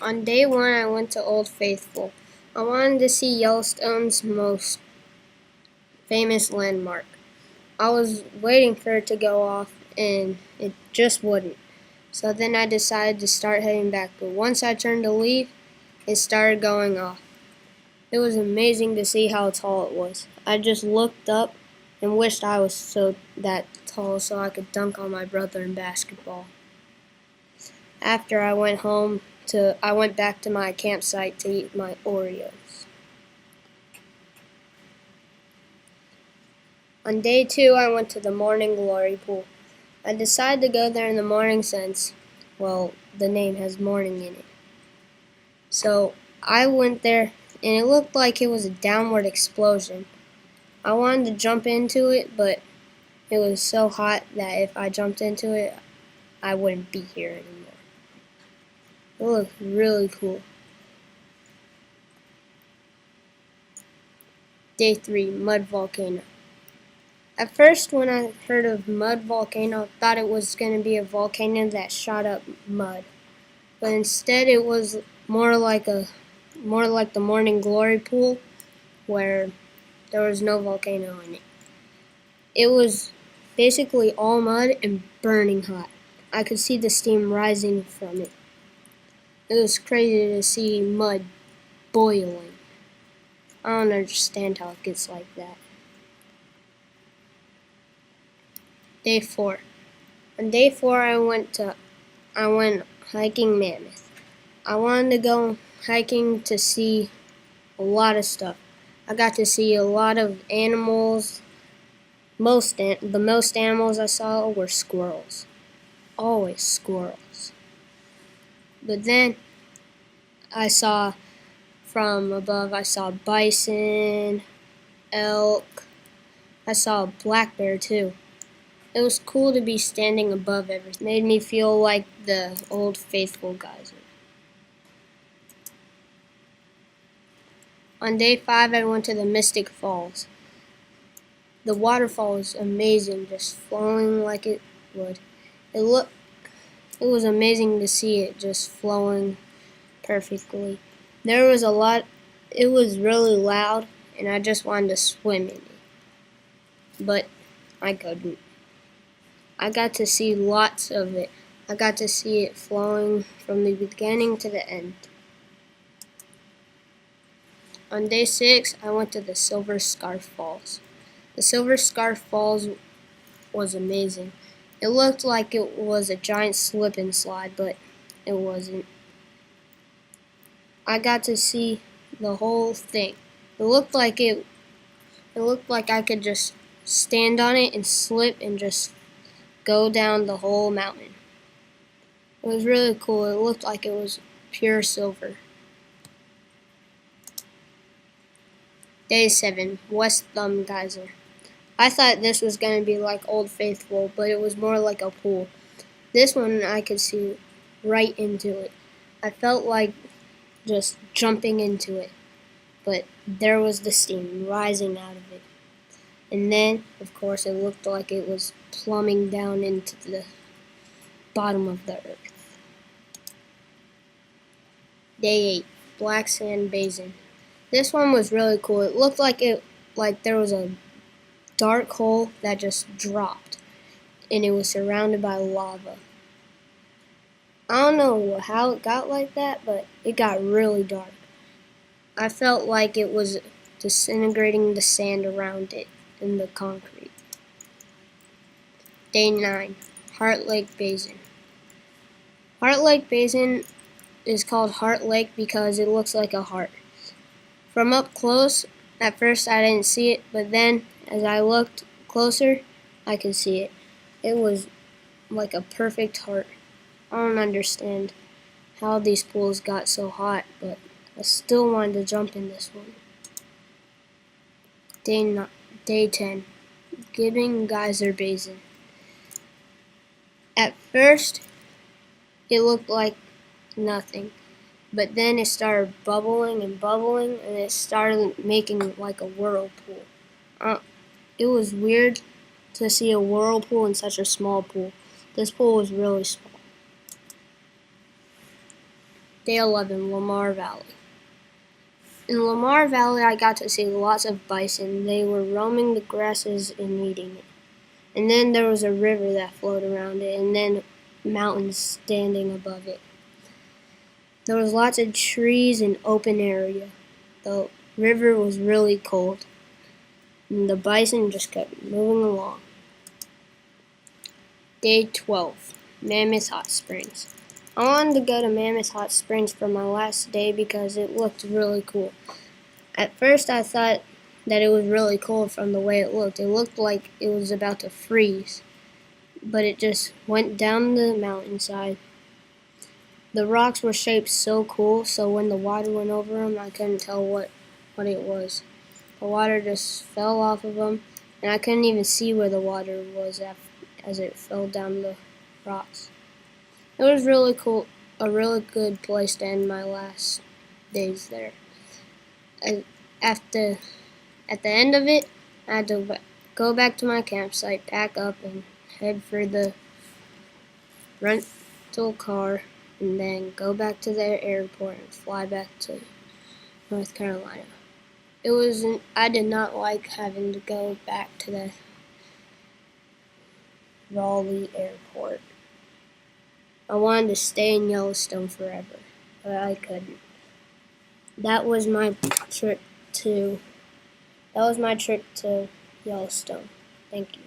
On day one, I went to Old Faithful. I wanted to see Yellowstone's most famous landmark. I was waiting for it to go off, and it just wouldn't. So then I decided to start heading back, but once I turned to leave, it started going off. It was amazing to see how tall it was. I just looked up and wished I was that tall so I could dunk on my brother in basketball. After I went back to my campsite to eat my Oreos. On day two, I went to the Morning Glory pool. I decided to go there in the morning since, well, the name has morning in it. So I went there, and it looked like it was a downward explosion. I wanted to jump into it, but it was so hot that if I jumped into it, I wouldn't be here anymore. It looked really cool. Day 3, Mud Volcano. At first, when I heard of Mud Volcano, I thought it was going to be a volcano that shot up mud. But instead, it was more like the Morning Glory pool, where there was no volcano in it. It was basically all mud and burning hot. I could see the steam rising from it. It was crazy to see mud boiling. I don't understand how it gets like that. Day 4. On day 4, I went hiking Mammoth. I wanted to go hiking to see a lot of stuff. I got to see a lot of animals. The most animals I saw were squirrels. Always squirrels. But then from above, I saw bison, elk. I saw a black bear too. It was cool to be standing above everything. It made me feel like the Old Faithful geyser. On day 5, I went to the Mystic Falls. The waterfall was amazing, just flowing like it would. It was amazing to see it just flowing perfectly. It was really loud, and I just wanted to swim in it. But I couldn't. I got to see lots of it. I got to see it flowing from the beginning to the end. On day 6, I went to the Silver Scarf Falls. The Silver Scarf Falls was amazing. It looked like it was a giant slip and slide, but it wasn't. I got to see the whole thing. It looked like I could just stand on it and slip and just go down the whole mountain. It was really cool. It looked like it was pure silver. Day 7, West Thumb Geyser. I thought this was going to be like Old Faithful, but it was more like a pool. This one I could see right into it. I felt like just jumping into it, but there was the steam rising out of it. And then, of course, it looked like it was plumbing down into the bottom of the earth. Day 8, Black Sand Basin. This one was really cool. It looked like there was a dark hole that just dropped, and it was surrounded by lava. I don't know how it got like that, but it got really dark. I felt like it was disintegrating the sand around it and the concrete. Day 9, Heart Lake Basin. Heart Lake Basin is called Heart Lake because it looks like a heart. From up close, at first I didn't see it, but then as I looked closer, I could see it. It was like a perfect heart. I don't understand how these pools got so hot, but I still wanted to jump in this one. Day 10, Gibbing Geyser Basin. At first, it looked like nothing, but then it started bubbling and bubbling, and it started making like a whirlpool. It was weird to see a whirlpool in such a small pool. This pool was really small. Day 11, Lamar Valley. In Lamar Valley, I got to see lots of bison. They were roaming the grasses and eating it. And then there was a river that flowed around it, and then mountains standing above it. There was lots of trees and open area. The river was really cold, and the bison just kept moving along. Day 12, Mammoth Hot Springs. I wanted to go to Mammoth Hot Springs for my last day because it looked really cool. At first I thought that it was really cool from the way it looked. It looked like it was about to freeze, but it just went down the mountainside. The rocks were shaped so cool, so when the water went over them, I couldn't tell what it was. The water just fell off of them, and I couldn't even see where the water was as it fell down the rocks. It was really cool, a really good place to end my last days there. At the end of it, I had to go back to my campsite, pack up, and head for the rental car, and then go back to the airport and fly back to North Carolina. I did not like having to go back to the Raleigh airport. I wanted to stay in Yellowstone forever, but I couldn't. That was my trip to Yellowstone. Thank you.